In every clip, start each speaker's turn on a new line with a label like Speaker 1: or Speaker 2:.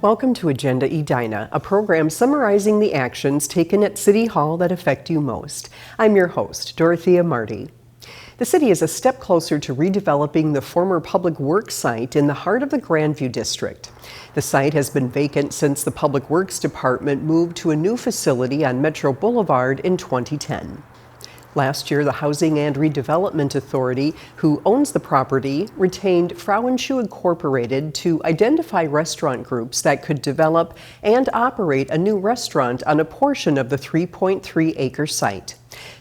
Speaker 1: Welcome to Agenda Edina, a program summarizing the actions taken at City Hall that affect you most. I'm your host, Dorothea Marty. The city is a step closer to redeveloping the former public works site in the heart of the Grandview district. The site has been vacant since the Public Works Department moved to a new facility on Metro Boulevard in 2010. Last year, the Housing and Redevelopment Authority, who owns the property, retained Frauenschuh Incorporated to identify restaurant groups that could develop and operate a new restaurant on a portion of the 3.3-acre site.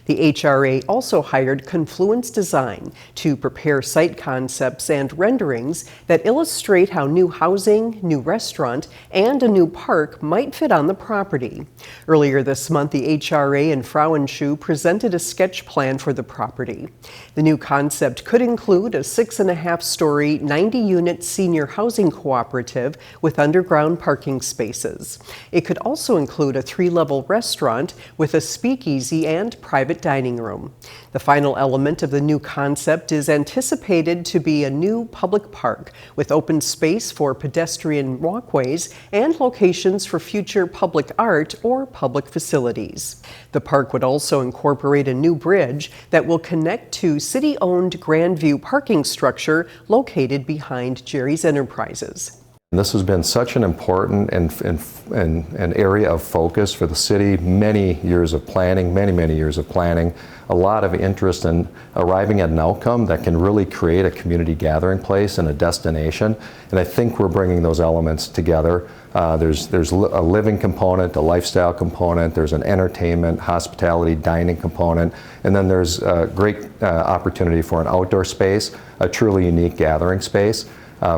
Speaker 1: The HRA also hired Confluence Design to prepare site concepts and renderings that illustrate how new housing, new restaurant, and a new park might fit on the property. Earlier this month, the HRA and Frauenschuh presented a sketch plan for the property. The new concept could include a 6.5-story, 90-unit senior housing cooperative with underground parking spaces. It could also include a 3-level restaurant with a speakeasy and private dining room. The final element of the new concept is anticipated to be a new public park with open space for pedestrian walkways and locations for future public art or public facilities. The park would also incorporate a new bridge that will connect to city-owned Grandview parking structure located behind Jerry's Enterprises.
Speaker 2: This has been such an important and area of focus for the city. Many years of planning, many years of planning, a lot of interest in arriving at an outcome that can really create a community gathering place and a destination. And I think we're bringing those elements together. There's a living component, a lifestyle component, there's an entertainment, hospitality, dining component, and then there's a great opportunity for an outdoor space, a truly unique gathering space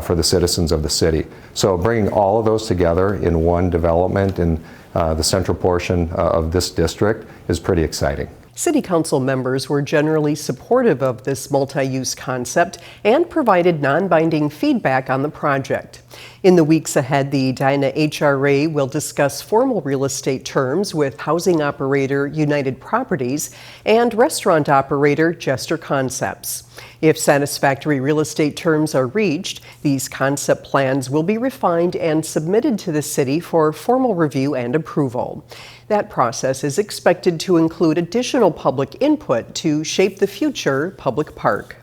Speaker 2: for the citizens of the city. So bringing all of those together in one development in the central portion of this district is pretty exciting.
Speaker 1: City Council members were generally supportive of this multi-use concept and provided non-binding feedback on the project. In the weeks ahead, the Edina HRA will discuss formal real estate terms with housing operator United Properties and restaurant operator Jester Concepts. If satisfactory real estate terms are reached, these concept plans will be refined and submitted to the city for formal review and approval. That process is expected to include additional public input to shape the future public park.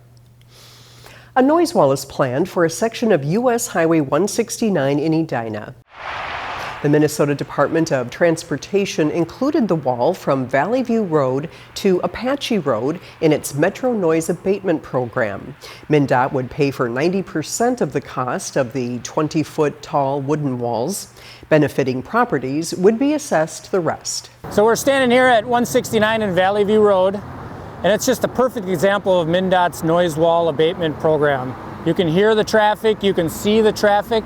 Speaker 1: A noise wall is planned for a section of U.S. Highway 169 in Edina. The Minnesota Department of Transportation included the wall from Valley View Road to Apache Road in its Metro Noise Abatement Program. MnDOT would pay for 90% of the cost of the 20-foot tall wooden walls. Benefiting properties would be assessed the rest.
Speaker 3: So we're standing here at 169 and Valley View Road, and it's just a perfect example of MnDOT's noise wall abatement program. You can hear the traffic, you can see the traffic,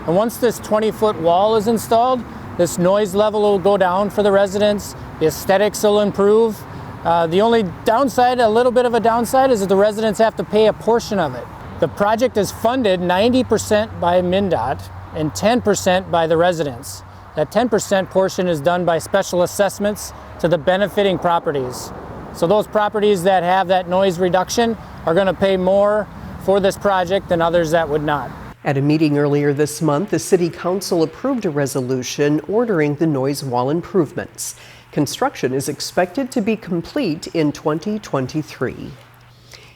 Speaker 3: and once this 20-foot wall is installed, this noise level will go down for the residents, the aesthetics will improve. The only downside, a little bit of a downside, is that the residents have to pay a portion of it. The project is funded 90% by MnDOT and 10% by the residents. That 10% portion is done by special assessments to the benefiting properties. So those properties that have that noise reduction are going to pay more for this project than others that would not.
Speaker 1: At a meeting earlier this month, the City Council approved a resolution ordering the noise wall improvements. Construction is expected to be complete in 2023.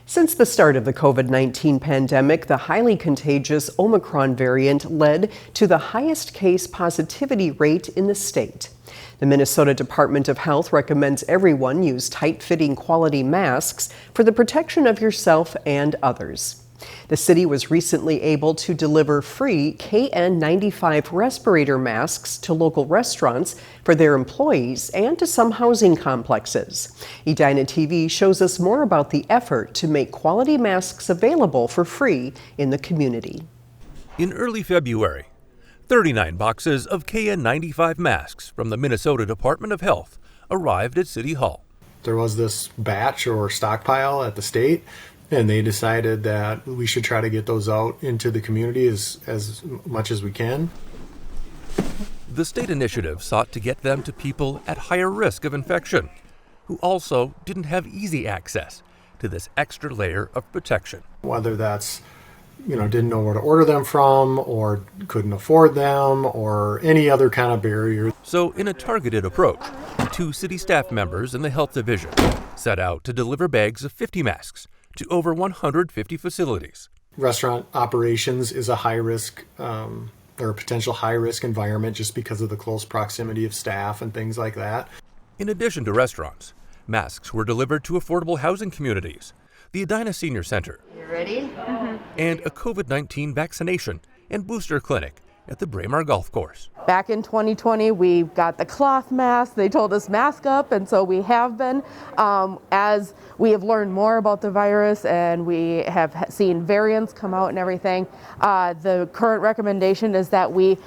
Speaker 1: Since the start of the COVID-19 pandemic, the highly contagious Omicron variant led to the highest case positivity rate in the state. The Minnesota Department of Health recommends everyone use tight-fitting quality masks for the protection of yourself and others. The city was recently able to deliver free KN95 respirator masks to local restaurants for their employees and to some housing complexes. Edina TV shows us more about the effort to make quality masks available for free in the community.
Speaker 4: In early February, 39 boxes of KN95 masks from the Minnesota Department of Health arrived at City Hall.
Speaker 5: There was this batch or stockpile at the state, and they decided that we should try to get those out into the community as much as we can.
Speaker 4: The state initiative sought to get them to people at higher risk of infection, who also didn't have easy access to this extra layer of protection.
Speaker 5: Whether that's didn't know where to order them from or couldn't afford them or any other kind of barrier.
Speaker 4: So, in a targeted approach, 2 city staff members in the health division set out to deliver bags of 50 masks to over 150 facilities.
Speaker 5: Restaurant operations is a high risk or a potential high risk environment just because of the close proximity of staff and things like that.
Speaker 4: In addition to restaurants, masks were delivered to affordable housing communities, the Edina Senior Center,
Speaker 6: You ready?
Speaker 4: and a COVID-19 vaccination and booster clinic at the Braemar Golf Course.
Speaker 7: Back in 2020, we got the cloth mask. They told us mask up, and so we have been. As we have learned more about the virus and we have seen variants come out and everything, the current recommendation is that we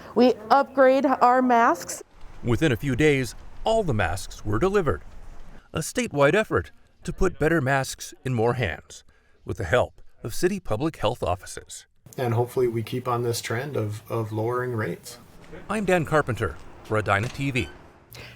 Speaker 7: upgrade our masks.
Speaker 4: Within a few days, all the masks were delivered. A statewide effort to put better masks in more hands, with the help of city public health offices.
Speaker 5: And hopefully we keep on this trend of lowering rates.
Speaker 4: I'm Dan Carpenter for Edina TV.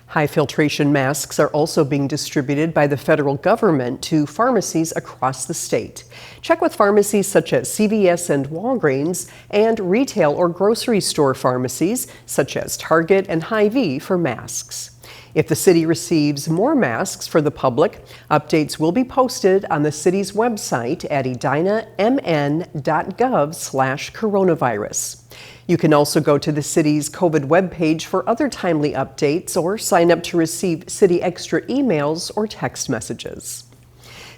Speaker 1: High filtration masks are also being distributed by the federal government to pharmacies across the state. Check with pharmacies such as CVS and Walgreens and retail or grocery store pharmacies such as Target and Hy-Vee for masks. If the city receives more masks for the public, updates will be posted on the city's website at edinamn.gov/coronavirus. You can also go to the city's COVID webpage for other timely updates or sign up to receive City Extra emails or text messages.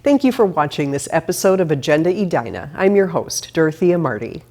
Speaker 1: Thank you for watching this episode of Agenda Edina. I'm your host, Dorothea Marty.